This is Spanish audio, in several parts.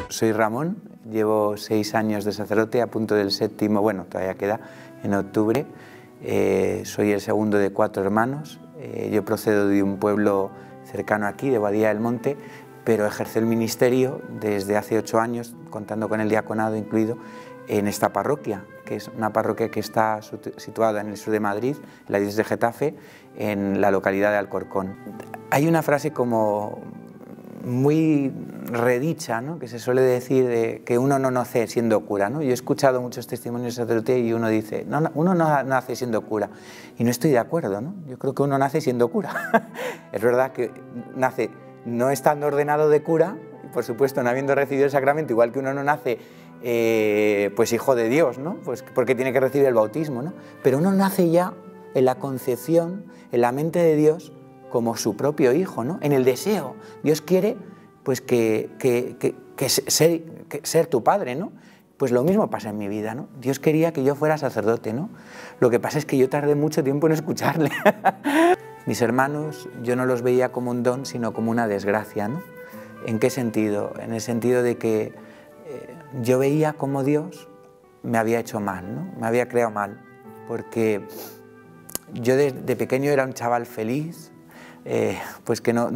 Soy Ramón, llevo 6 años de sacerdote, a punto del 7º, bueno, todavía queda, en octubre. Soy el segundo de 4 hermanos. Yo procedo de un pueblo cercano aquí, de Boadilla del Monte, pero ejerzo el ministerio desde hace 8 años, contando con el diaconado incluido, en esta parroquia, que es una parroquia que está situada en el sur de Madrid, en la diócesis de Getafe, en la localidad de Alcorcón. Hay una frase como muy redicha, ¿no?, que se suele decir de que uno no nace siendo cura, ¿no? Yo he escuchado muchos testimonios de sacerdote y uno dice, no, uno no nace siendo cura, y no estoy de acuerdo, ¿no? Yo creo que uno nace siendo cura. Es verdad que nace no estando ordenado de cura, y por supuesto no habiendo recibido el sacramento, igual que uno no nace pues hijo de Dios, ¿no?, pues porque tiene que recibir el bautismo, ¿no? Pero uno nace ya en la concepción, en la mente de Dios, como su propio hijo, ¿no?, en el deseo. Dios quiere pues ser tu padre, ¿no? Pues lo mismo pasa en mi vida, ¿no? Dios quería que yo fuera sacerdote, ¿no? Lo que pasa es que yo tardé mucho tiempo en escucharle. Mis hermanos yo no los veía como un don, sino como una desgracia, ¿no? ¿En qué sentido? En el sentido de que yo veía cómo Dios me había hecho mal, ¿no? Me había creado mal, porque yo de pequeño era un chaval feliz, pues que no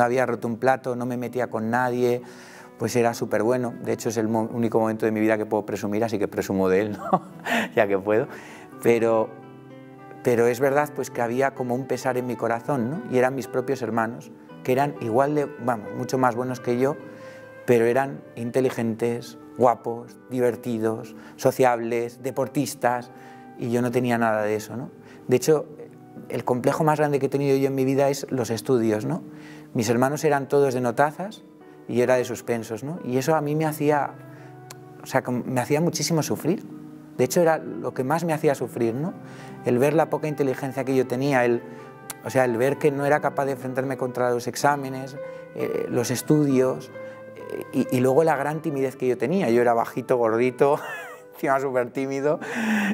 había roto un plato, no me metía con nadie, pues era súper bueno. De hecho es el único momento de mi vida que puedo presumir, así que presumo de él, ¿no? Ya que puedo. Pero es verdad pues que había como un pesar en mi corazón, ¿no? Y eran mis propios hermanos, que eran igual de, vamos, mucho más buenos que yo, pero eran inteligentes, guapos, divertidos, sociables, deportistas, y yo no tenía nada de eso, ¿no? De hecho, el complejo más grande que he tenido yo en mi vida es los estudios, ¿no? Mis hermanos eran todos de notazas y yo era de suspensos, ¿no? Y eso a mí me hacía, o sea, me hacía muchísimo sufrir. De hecho, era lo que más me hacía sufrir, ¿no? El ver la poca inteligencia que yo tenía, el ver que no era capaz de enfrentarme contra los exámenes, los estudios, y luego la gran timidez que yo tenía. Yo era bajito, gordito, encima súper tímido,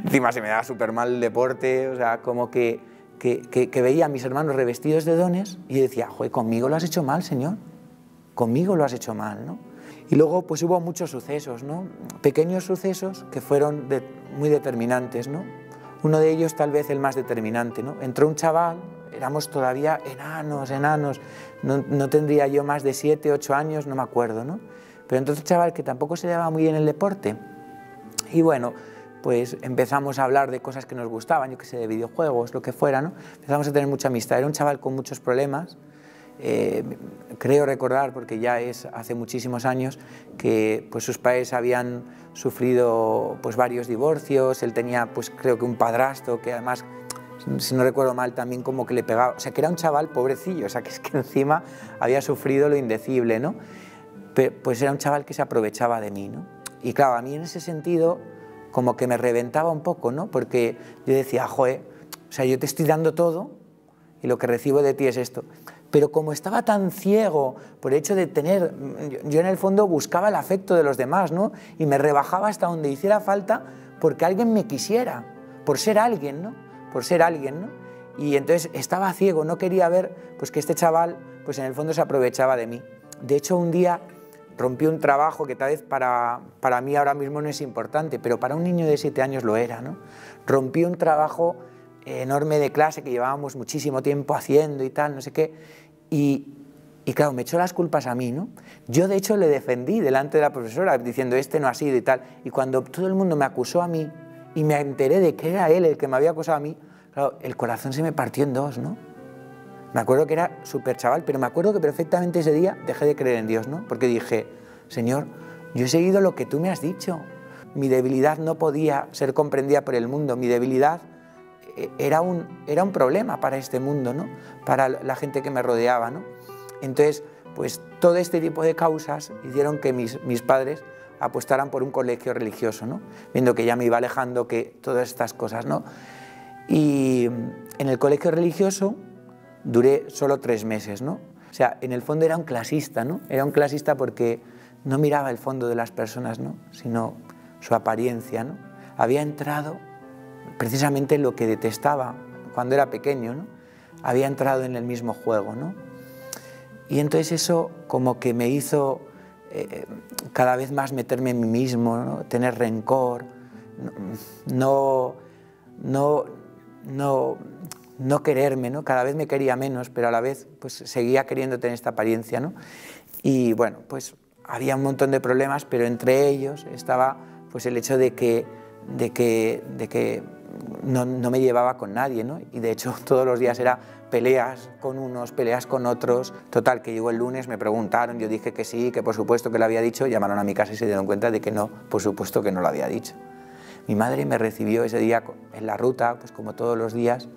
encima se me daba súper mal el deporte, o sea, como que veía a mis hermanos revestidos de dones y decía, joder, conmigo lo has hecho mal, Señor, conmigo lo has hecho mal, ¿no? Y luego pues hubo muchos sucesos, ¿no? Pequeños sucesos que fueron muy determinantes, ¿no? Uno de ellos tal vez el más determinante, ¿no? Entró un chaval, éramos todavía enanos, no tendría yo más de 7, 8 años, no me acuerdo, ¿no? Pero entonces un chaval que tampoco se daba muy bien el deporte, y bueno, pues empezamos a hablar de cosas que nos gustaban, yo qué sé, de videojuegos, lo que fuera, ¿no? Empezamos a tener mucha amistad. Era un chaval con muchos problemas, creo recordar, porque ya es hace muchísimos años, que pues sus padres habían sufrido pues varios divorcios, él tenía pues creo que un padrastro que además, si no recuerdo mal, también como que le pegaba, o sea que era un chaval pobrecillo, o sea que es que encima había sufrido lo indecible, ¿no? Pues era un chaval que se aprovechaba de mí, ¿no? Y claro, a mí en ese sentido como que me reventaba un poco, ¿no? Porque yo decía, joder, o sea, yo te estoy dando todo y lo que recibo de ti es esto. Pero como estaba tan ciego por el hecho de tener, yo en el fondo buscaba el afecto de los demás, ¿no? Y me rebajaba hasta donde hiciera falta porque alguien me quisiera, por ser alguien, ¿no? Por ser alguien, ¿no? Y entonces estaba ciego, no quería ver pues que este chaval pues en el fondo se aprovechaba de mí. De hecho, un día rompí un trabajo que tal vez para mí ahora mismo no es importante, pero para un niño de 7 años lo era, ¿no? Rompí un trabajo enorme de clase que llevábamos muchísimo tiempo haciendo y tal, no sé qué, y claro, me echó las culpas a mí, ¿no? Yo de hecho le defendí delante de la profesora diciendo este no ha sido y tal, y cuando todo el mundo me acusó a mí y me enteré de que era él el que me había acusado a mí, claro, el corazón se me partió en dos, ¿no? Me acuerdo que era súper chaval, pero me acuerdo que perfectamente ese día dejé de creer en Dios, ¿no? Porque dije, Señor, yo he seguido lo que tú me has dicho. Mi debilidad no podía ser comprendida por el mundo. Mi debilidad era un problema para este mundo, ¿no? Para la gente que me rodeaba, ¿no? Entonces, pues todo este tipo de causas hicieron que mis padres apostaran por un colegio religioso, ¿no? Viendo que ya me iba alejando, que todas estas cosas, ¿no? Y en el colegio religioso duré solo 3 meses, ¿no? O sea, en el fondo era un clasista, ¿no? Era un clasista porque no miraba el fondo de las personas, ¿no? Sino su apariencia, ¿no? Había entrado precisamente en lo que detestaba cuando era pequeño, ¿no? Había entrado en el mismo juego, ¿no? Y entonces eso como que me hizo cada vez más meterme en mí mismo, ¿no? Tener rencor, no quererme, ¿no? Cada vez me quería menos, pero a la vez pues, seguía queriendo tener esta apariencia, ¿no? Y bueno, pues había un montón de problemas, pero entre ellos estaba pues, el hecho de que no me llevaba con nadie, ¿no? Y de hecho todos los días era peleas con unos, peleas con otros. Total, que llegó el lunes, me preguntaron, yo dije que sí, que por supuesto que lo había dicho, llamaron a mi casa y se dieron cuenta de que no, por supuesto que no lo había dicho. Mi madre me recibió ese día en la ruta, pues como todos los días,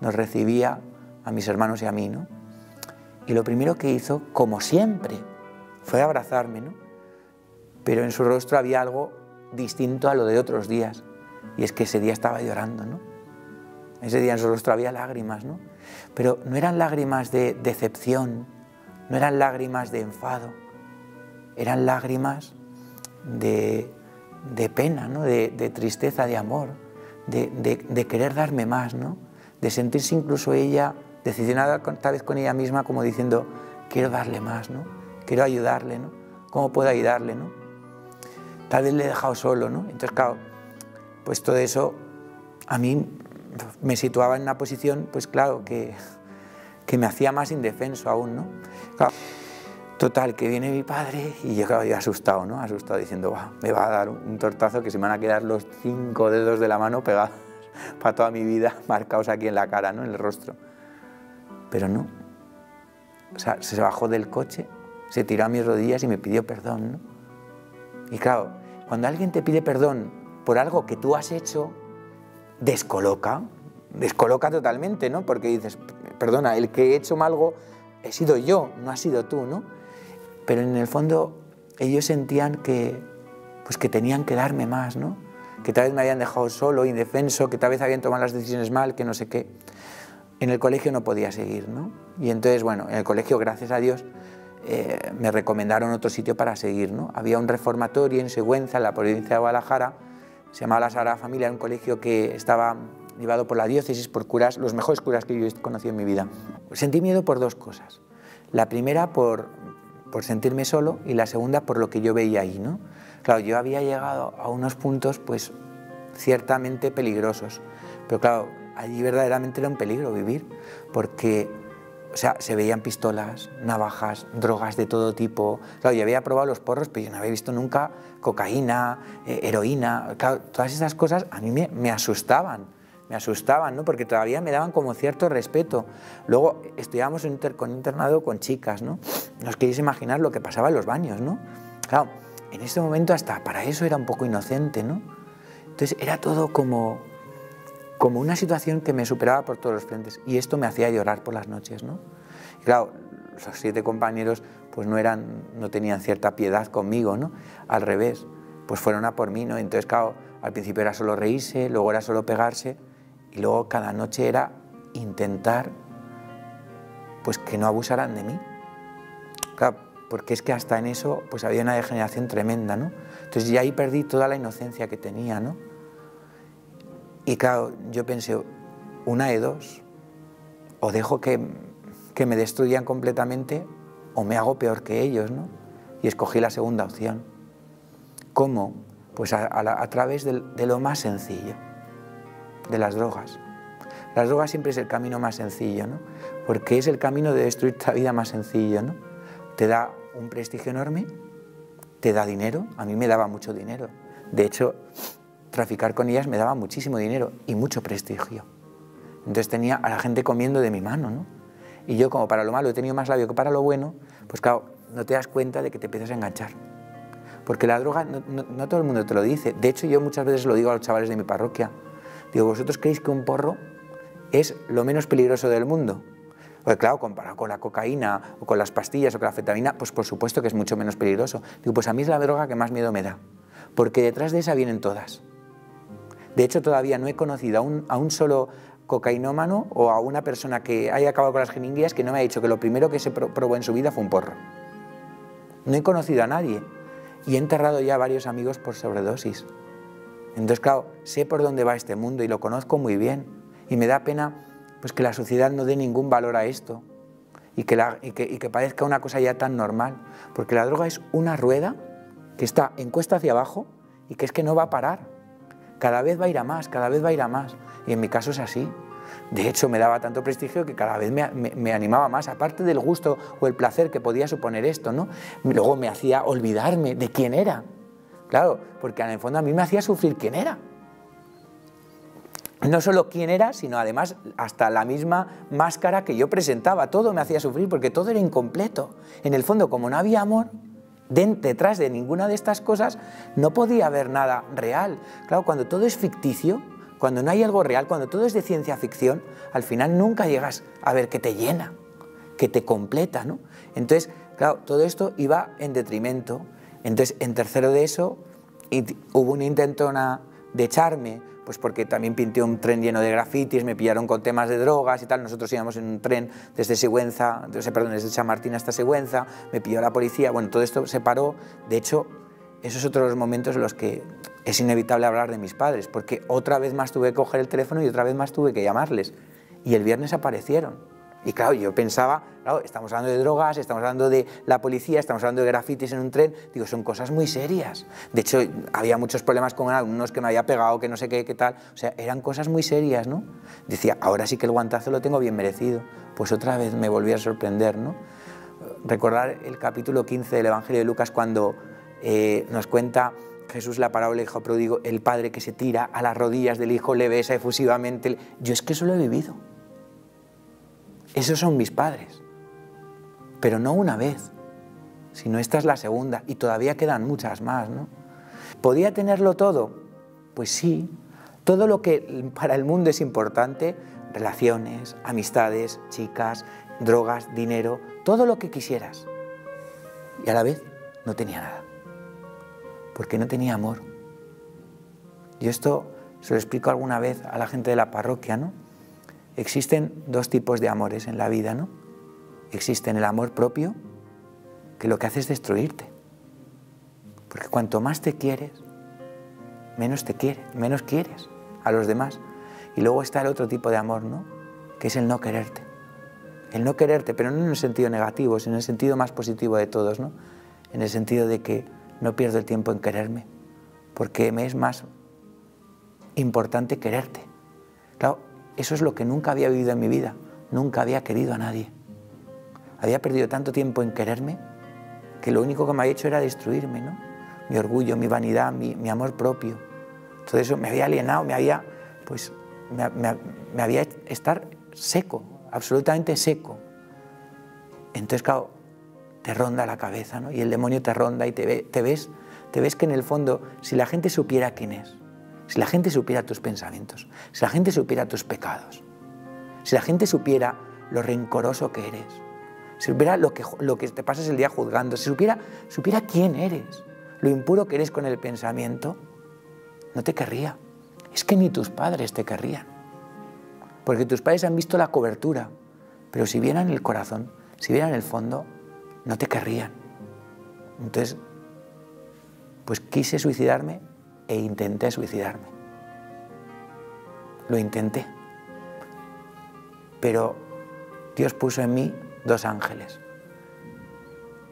nos recibía a mis hermanos y a mí, ¿no? Y lo primero que hizo, como siempre, fue abrazarme, ¿no? Pero en su rostro había algo distinto a lo de otros días, y es que ese día estaba llorando, ¿no? Ese día en su rostro había lágrimas, ¿no? Pero no eran lágrimas de decepción, no eran lágrimas de enfado, eran lágrimas de pena, ¿no? De tristeza, de amor, de querer darme más, ¿no? De sentirse incluso ella decepcionada tal vez con ella misma, como diciendo, quiero darle más, ¿no? Quiero ayudarle, ¿no? ¿Cómo puedo ayudarle, ¿no? Tal vez le he dejado solo, ¿no? Entonces, claro, pues todo eso a mí me situaba en una posición, pues claro, que me hacía más indefenso aún, ¿no? Claro, total, que viene mi padre y yo, claro, yo asustado, ¿no? Asustado diciendo, me va a dar un tortazo que se me van a quedar los 5 dedos de la mano pegados para toda mi vida, marcados aquí en la cara, ¿no? En el rostro. Pero no. O sea, se bajó del coche, se tiró a mis rodillas y me pidió perdón, ¿no? Y claro, cuando alguien te pide perdón por algo que tú has hecho, descoloca totalmente, ¿no? Porque dices, perdona, el que he hecho algo he sido yo, no has sido tú, ¿no? Pero en el fondo ellos sentían que tenían que darme más, ¿no? Que tal vez me habían dejado solo, indefenso, que tal vez habían tomado las decisiones mal, que no sé qué. En el colegio no podía seguir, ¿no? Y entonces, bueno, en el colegio, gracias a Dios, me recomendaron otro sitio para seguir, ¿no? Había un reformatorio en Sigüenza, en la provincia de Guadalajara, se llamaba la Sagrada Familia, era un colegio que estaba llevado por la diócesis, por curas, los mejores curas que yo he conocido en mi vida. Sentí miedo por dos cosas. La primera por sentirme solo y la segunda por lo que yo veía ahí, ¿no? Claro, yo había llegado a unos puntos, pues, ciertamente peligrosos, pero claro, allí verdaderamente era un peligro vivir, porque, o sea, se veían pistolas, navajas, drogas de todo tipo. Claro, yo había probado los porros, pero yo no había visto nunca cocaína, heroína. Claro, todas esas cosas a mí me asustaban, ¿no? Porque todavía me daban como cierto respeto. Luego estudiábamos con internado con chicas, ¿no? No os queréis imaginar lo que pasaba en los baños, ¿no? Claro, en ese momento hasta para eso era un poco inocente, ¿no? Entonces era todo como una situación que me superaba por todos los frentes, y esto me hacía llorar por las noches, ¿no? Y claro, los 7 compañeros pues no tenían cierta piedad conmigo, ¿no? Al revés, pues fueron a por mí, ¿no? Entonces, claro, al principio era solo reírse, luego era solo pegarse, y luego cada noche era intentar pues que no abusaran de mí. Claro, porque es que hasta en eso pues había una degeneración tremenda, ¿no? Entonces ya ahí perdí toda la inocencia que tenía, ¿no? Y claro, yo pensé, una de dos, o dejo que me destruyan completamente o me hago peor que ellos, ¿no? Y escogí la segunda opción. ¿Cómo? Pues a través de lo más sencillo, de las drogas. Las drogas siempre es el camino más sencillo, ¿no? Porque es el camino de destruir la vida más sencillo, ¿no? Te da un prestigio enorme, te da dinero, a mí me daba mucho dinero. De hecho, traficar con ellas me daba muchísimo dinero y mucho prestigio. Entonces tenía a la gente comiendo de mi mano, ¿no? Y yo, como para lo malo he tenido más labio que para lo bueno, pues claro, no te das cuenta de que te empiezas a enganchar. Porque la droga, no todo el mundo te lo dice. De hecho, yo muchas veces lo digo a los chavales de mi parroquia. Digo, ¿vosotros creéis que un porro es lo menos peligroso del mundo? Pues claro, comparado con la cocaína o con las pastillas o con la anfetamina, pues por supuesto que es mucho menos peligroso. Digo, pues a mí es la droga que más miedo me da, porque detrás de esa vienen todas. De hecho, todavía no he conocido a un solo cocainómano o a una persona que haya acabado con las jeringuillas que no me ha dicho que lo primero que se probó en su vida fue un porro. No he conocido a nadie y he enterrado ya a varios amigos por sobredosis. Entonces, claro, sé por dónde va este mundo y lo conozco muy bien. Y me da pena pues, que la sociedad no dé ningún valor a esto. y que parezca una cosa ya tan normal, porque la droga es una rueda que está en cuesta hacia abajo y que es que no va a parar, cada vez va a ir a más, cada vez va a ir a más, y en mi caso es así. De hecho, me daba tanto prestigio que cada vez me animaba más, aparte del gusto o el placer que podía suponer esto, ¿no? Luego me hacía olvidarme de quién era, claro, porque en el fondo a mí me hacía sufrir quién era. No solo quién era, sino además hasta la misma máscara que yo presentaba, todo me hacía sufrir porque todo era incompleto. En el fondo, como no había amor, detrás de ninguna de estas cosas no podía haber nada real. Claro, cuando todo es ficticio, cuando no hay algo real, cuando todo es de ciencia ficción, al final nunca llegas a ver que te llena, que te completa, ¿no? Entonces, claro, todo esto iba en detrimento. Entonces, en tercero de eso, hubo un intento de echarme, pues porque también pinté un tren lleno de grafitis, me pillaron con temas de drogas y tal. Nosotros íbamos en un tren desde desde Chamartín hasta Sigüenza, me pilló la policía, bueno, todo esto se paró. De hecho, esos son otros momentos en los que es inevitable hablar de mis padres, porque otra vez más tuve que coger el teléfono y otra vez más tuve que llamarles. Y el viernes aparecieron. Y claro, yo pensaba, claro, estamos hablando de drogas, estamos hablando de la policía, estamos hablando de grafitis en un tren, digo, son cosas muy serias. De hecho, había muchos problemas con algunos que me había pegado, que no sé qué tal, o sea, eran cosas muy serias, ¿no? Decía, ahora sí que el guantazo lo tengo bien merecido. Pues otra vez me volví a sorprender, ¿no? Recordar el capítulo 15 del Evangelio de Lucas cuando nos cuenta Jesús la parábola del hijo pródigo, el padre que se tira a las rodillas del hijo, le besa efusivamente. Yo es que eso lo he vivido. Esos son mis padres, pero no una vez, sino esta es la segunda y todavía quedan muchas más, ¿no? ¿Podía tenerlo todo? Pues sí, todo lo que para el mundo es importante, relaciones, amistades, chicas, drogas, dinero, todo lo que quisieras. Y a la vez no tenía nada, porque no tenía amor. Yo esto se lo explico alguna vez a la gente de la parroquia, ¿no? Existen dos tipos de amores en la vida, ¿no? Existen el amor propio, que lo que hace es destruirte. Porque cuanto más te quieres, menos quieres a los demás. Y luego está el otro tipo de amor, ¿no? Que es el no quererte. El no quererte, pero no en el sentido negativo, sino en el sentido más positivo de todos, ¿no? En el sentido de que no pierdo el tiempo en quererme, porque me es más importante quererte. Claro, eso es lo que nunca había vivido en mi vida, nunca había querido a nadie. Había perdido tanto tiempo en quererme que lo único que me había hecho era destruirme, ¿no? Mi orgullo, mi vanidad, mi amor propio. Todo eso me había alienado, me había estar seco, absolutamente seco. Entonces, claro, te ronda la cabeza, ¿no? Y el demonio te ronda y te ves que en el fondo, si la gente supiera quién es, si la gente supiera tus pensamientos, si la gente supiera tus pecados, si la gente supiera lo rencoroso que eres, si supiera lo que te pasas el día juzgando, si supiera quién eres, lo impuro que eres con el pensamiento, no te querría. Es que ni tus padres te querrían. Porque tus padres han visto la cobertura, pero si vieran el corazón, si vieran el fondo, no te querrían. Entonces, pues quise suicidarme e intenté suicidarme. Lo intenté. Pero Dios puso en mí dos ángeles,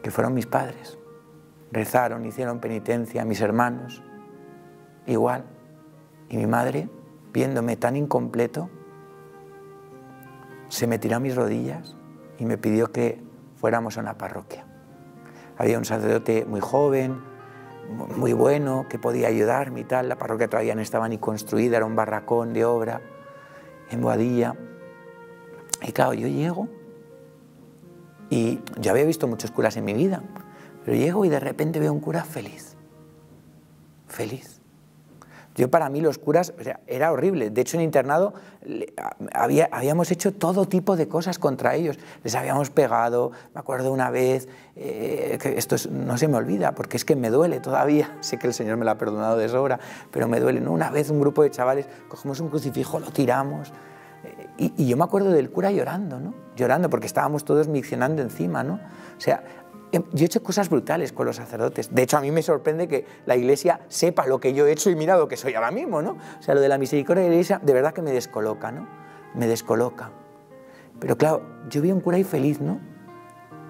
que fueron mis padres. Rezaron, hicieron penitencia, mis hermanos, igual. Y mi madre, viéndome tan incompleto, se me tiró a mis rodillas y me pidió que fuéramos a una parroquia. Había un sacerdote muy joven, muy bueno, que podía ayudarme y tal. La parroquia todavía no estaba ni construida, era un barracón de obra en Boadilla. Y claro, yo llego y yo había visto muchos curas en mi vida, pero llego y de repente veo un cura feliz. Feliz. Yo, para mí, los curas, o sea, era horrible. De hecho, en internado habíamos hecho todo tipo de cosas contra ellos. Les habíamos pegado. Me acuerdo una vez, que esto no se me olvida, porque es que me duele todavía. Sé que el Señor me lo ha perdonado de sobra, pero me duele, ¿no? Una vez un grupo de chavales, cogemos un crucifijo, lo tiramos. Y yo me acuerdo del cura llorando, ¿no? Llorando porque estábamos todos miccionando encima, ¿no? O sea, yo he hecho cosas brutales con los sacerdotes. De hecho, a mí me sorprende que la Iglesia sepa lo que yo he hecho y mira lo que soy ahora mismo, ¿no? O sea, lo de la misericordia de la Iglesia, de verdad que me descoloca, ¿no? Me descoloca. Pero claro, yo vi a un cura ahí feliz, ¿no?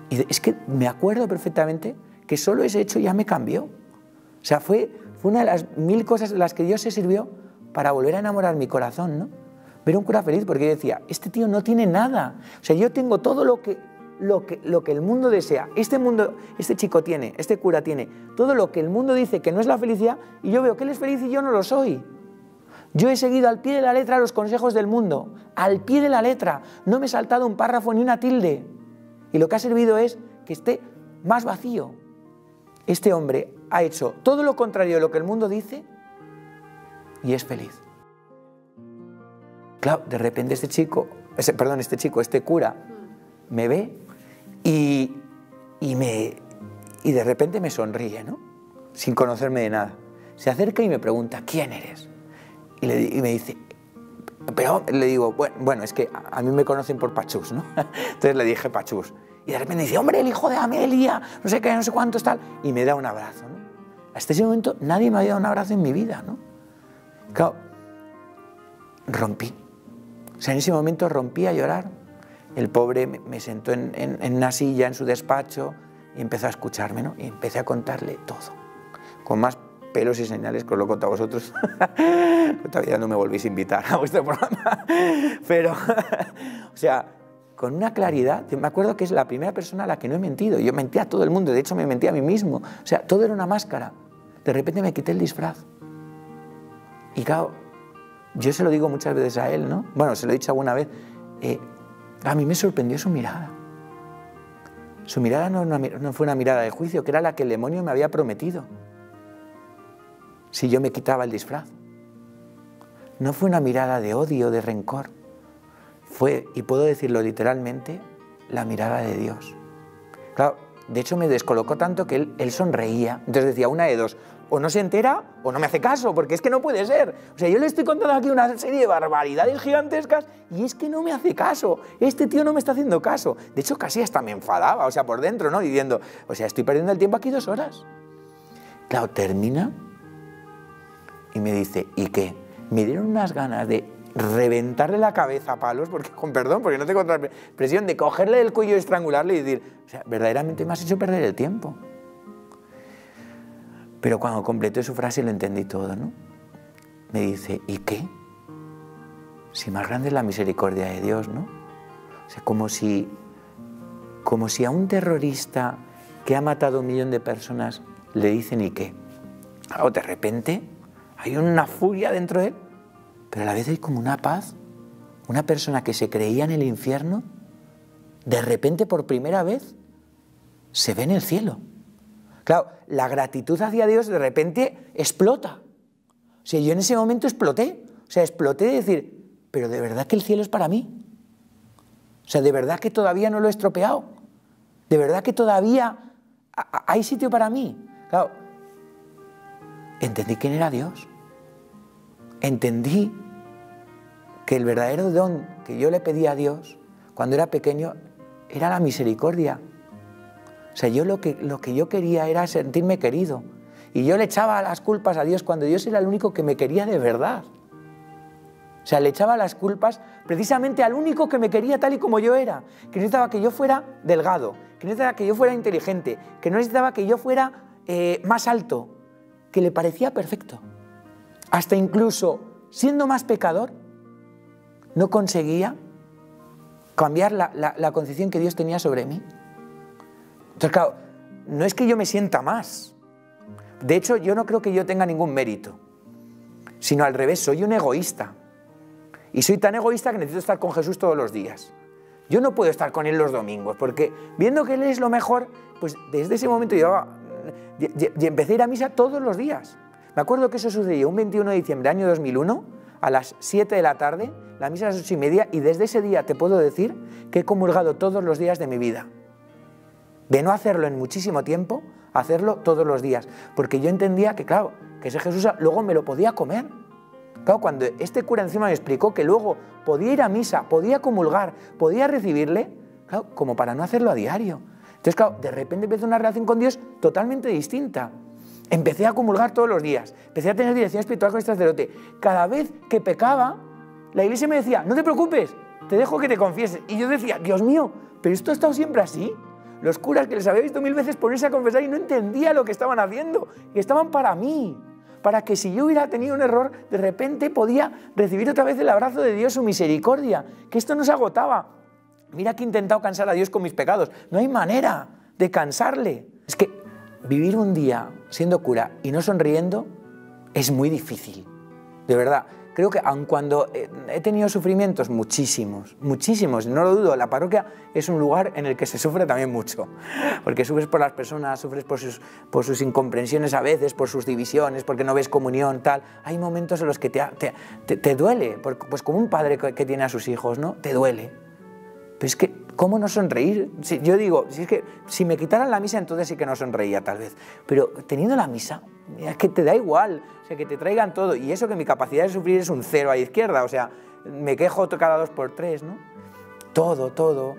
Y es que me acuerdo perfectamente que solo ese hecho ya me cambió. O sea, fue una de las 1000 cosas de las que Dios se sirvió para volver a enamorar mi corazón, ¿no? Ver un cura feliz, porque yo decía, este tío no tiene nada. O sea, yo tengo todo lo que el mundo desea. Este chico tiene, este cura tiene todo lo que el mundo dice que no es la felicidad, y yo veo que él es feliz y yo no lo soy. Yo he seguido al pie de la letra los consejos del mundo, al pie de la letra. No me he saltado un párrafo ni una tilde. Y lo que ha servido es que esté más vacío. Este hombre ha hecho todo lo contrario de lo que el mundo dice y es feliz. Claro, de repente este cura me ve y de repente me sonríe, ¿no? Sin conocerme de nada. Se acerca y me pregunta, ¿quién eres? Y me dice, pero le digo, bueno, es que a mí me conocen por Pachús, ¿no? Entonces le dije Pachús. Y de repente dice, hombre, el hijo de Amelia, no sé qué, no sé cuántos, tal. Y me da un abrazo, ¿no? Hasta ese momento nadie me había dado un abrazo en mi vida, ¿no? Claro, rompí. O sea, en ese momento rompí a llorar. El pobre me sentó en una silla en su despacho y empezó a escucharme, ¿no? Y empecé a contarle todo, con más pelos y señales que os lo he contado a vosotros. Todavía no me volvéis a invitar a vuestro programa. Pero, o sea, con una claridad. Me acuerdo que es la primera persona a la que no he mentido. Yo mentía a todo el mundo, de hecho me mentía a mí mismo. O sea, todo era una máscara. De repente me quité el disfraz. Y claro, yo se lo digo muchas veces a él, ¿no? Bueno, se lo he dicho alguna vez. A mí me sorprendió su mirada. Su mirada no fue una mirada de juicio, que era la que el demonio me había prometido si yo me quitaba el disfraz. No fue una mirada de odio, de rencor. Fue, y puedo decirlo literalmente, la mirada de Dios. Claro, de hecho me descolocó tanto que él sonreía. Entonces decía, una de dos, o no se entera o no me hace caso, porque es que no puede ser. O sea, yo le estoy contando aquí una serie de barbaridades gigantescas y es que no me hace caso. Este tío no me está haciendo caso. De hecho, casi hasta me enfadaba, o sea, por dentro, ¿no? Diciendo, o sea, estoy perdiendo el tiempo aquí 2 horas. Claro, termina y me dice, ¿y qué? Me dieron unas ganas de reventarle la cabeza a palos, porque, con perdón, porque no tengo otra expresión, de cogerle del cuello y estrangularle y decir, o sea, verdaderamente me has hecho perder el tiempo. Pero cuando completé su frase lo entendí todo, ¿no? Me dice, ¿y qué? Si más grande es la misericordia de Dios, ¿no? O sea, como si a un terrorista que ha matado a 1 millón de personas le dicen, ¿y qué? Claro, de repente hay una furia dentro de él, pero a la vez hay como una paz. Una persona que se creía en el infierno, de repente por primera vez se ve en el cielo. Claro, la gratitud hacia Dios de repente explota. O sea, yo en ese momento exploté. O sea, exploté de decir, pero de verdad que el cielo es para mí. O sea, de verdad que todavía no lo he estropeado. De verdad que todavía hay sitio para mí. Claro, entendí quién era Dios. Entendí que el verdadero don que yo le pedía a Dios cuando era pequeño era la misericordia. O sea, yo lo que yo quería era sentirme querido. Y yo le echaba las culpas a Dios cuando Dios era el único que me quería de verdad. O sea, le echaba las culpas precisamente al único que me quería tal y como yo era. Que necesitaba que yo fuera delgado, que necesitaba que yo fuera inteligente, que no necesitaba que yo fuera más alto, que le parecía perfecto. Hasta incluso siendo más pecador, no conseguía cambiar la concepción que Dios tenía sobre mí. Entonces, claro, no es que yo me sienta más. De hecho, yo no creo que yo tenga ningún mérito, sino al revés, soy un egoísta. Y soy tan egoísta que necesito estar con Jesús todos los días. Yo no puedo estar con Él los domingos, porque viendo que Él es lo mejor, pues desde ese momento yo empecé a ir a misa todos los días. Me acuerdo que eso sucedió un 21 de diciembre del año 2001, a las 7 de la tarde, la misa a las 8:30, y desde ese día te puedo decir que he comulgado todos los días de mi vida. De no hacerlo en muchísimo tiempo, hacerlo todos los días. Porque yo entendía que, claro, que ese Jesús luego me lo podía comer. Claro, cuando este cura encima me explicó que luego podía ir a misa, podía comulgar, podía recibirle, claro, como para no hacerlo a diario. Entonces, claro, de repente empecé una relación con Dios totalmente distinta. Empecé a comulgar todos los días, empecé a tener dirección espiritual con el sacerdote. Cada vez que pecaba, la iglesia me decía, no te preocupes, te dejo que te confieses. Y yo decía, Dios mío, ¿pero esto ha estado siempre así? los curas que les había visto 1000 veces ponerse a confesar y no entendía lo que estaban haciendo, y estaban para mí, para que si yo hubiera tenido un error, de repente podía recibir otra vez el abrazo de Dios, su misericordia, que esto no se agotaba. Mira que he intentado cansar a Dios con mis pecados, no hay manera de cansarle. Es que vivir un día siendo cura y no sonriendo es muy difícil, de verdad. Creo que aun cuando he tenido sufrimientos, muchísimos, no lo dudo, la parroquia es un lugar en el que se sufre también mucho, porque sufres por las personas, sufres por sus incomprensiones a veces, por sus divisiones, porque no ves comunión, tal. Hay momentos en los que te duele, pues como un padre que tiene a sus hijos, ¿no? Te duele. Pero es que, ¿cómo no sonreír? Si, yo digo, si es que si me quitaran la misa, entonces sí que no sonreía tal vez, pero teniendo la misa, es que te da igual, o sea, que te traigan todo, y eso que mi capacidad de sufrir es un 0 a la izquierda, o sea, me quejo cada 2 por 3, ¿no? Todo,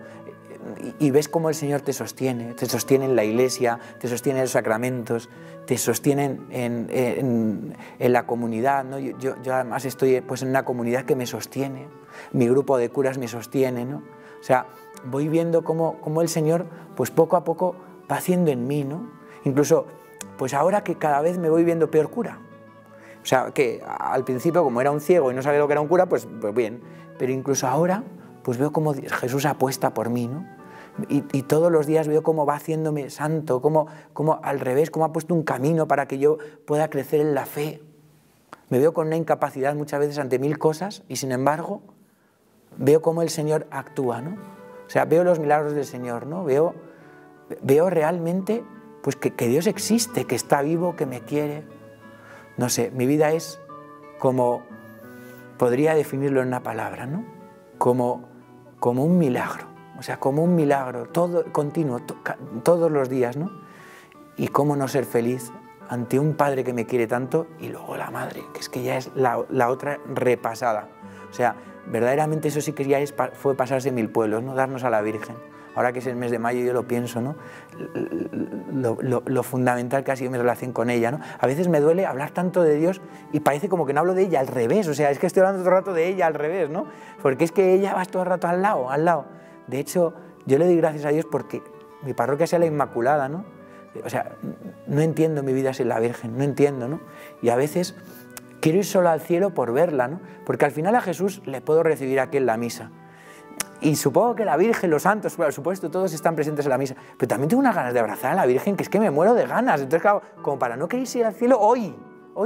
y ves cómo el Señor te sostiene en la iglesia, te sostiene en los sacramentos, te sostienen en la comunidad, ¿no? Yo además estoy pues en una comunidad que me sostiene, mi grupo de curas me sostiene, ¿no? O sea, voy viendo cómo el Señor pues poco a poco va haciendo en mí, ¿no? Incluso pues ahora que cada vez me voy viendo peor cura. O sea, que al principio como era un ciego y no sabía lo que era un cura, pues bien. Pero incluso ahora pues veo cómo Jesús apuesta por mí, ¿no? Y todos los días veo cómo va haciéndome santo, cómo al revés, cómo ha puesto un camino para que yo pueda crecer en la fe. Me veo con una incapacidad muchas veces ante 1000 cosas y sin embargo veo cómo el Señor actúa, ¿no? O sea, veo los milagros del Señor, ¿no? Veo realmente pues que Dios existe, que está vivo, que me quiere. No sé, mi vida es como, podría definirlo en una palabra, ¿no? Como un milagro, o sea, como un milagro, todo continuo, todos los días, ¿no? Y cómo no ser feliz ante un padre que me quiere tanto y luego la madre, que es que ya es la otra repasada. O sea, verdaderamente eso sí que ya fue pasarse 1000 pueblos, ¿no? Darnos a la Virgen. Ahora que es el mes de mayo yo lo pienso, ¿no? Lo fundamental que ha sido mi relación con ella, ¿no? A veces me duele hablar tanto de Dios y parece como que no hablo de ella, al revés, o sea, es que estoy hablando todo el rato de ella al revés, ¿no? Porque es que ella va todo el rato al lado. De hecho, yo le doy gracias a Dios porque mi parroquia sea la Inmaculada, ¿no? O sea, no entiendo mi vida sin la Virgen, no entiendo, ¿no? Y a veces quiero ir solo al cielo por verla, ¿no? Porque al final a Jesús le puedo recibir aquí en la misa. Y supongo que la Virgen, los santos, por supuesto, todos están presentes en la misa. Pero también tengo unas ganas de abrazar a la Virgen, que es que me muero de ganas. Entonces, claro, como para no querer ir al cielo hoy,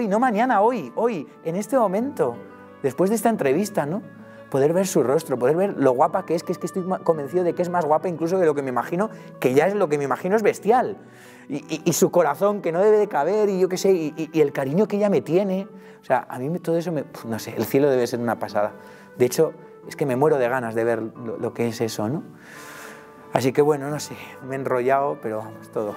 no mañana, hoy, en este momento, después de esta entrevista, ¿no? Poder ver su rostro, poder ver lo guapa que es que estoy convencido de que es más guapa incluso de lo que me imagino, que ya es lo que me imagino es bestial. Y su corazón, que no debe de caber, y yo qué sé, y el cariño que ella me tiene. O sea, a mí todo eso, no sé, el cielo debe ser una pasada. De hecho, es que me muero de ganas de ver lo que es eso, ¿no? Así que bueno, no sé, me he enrollado, pero vamos, todo.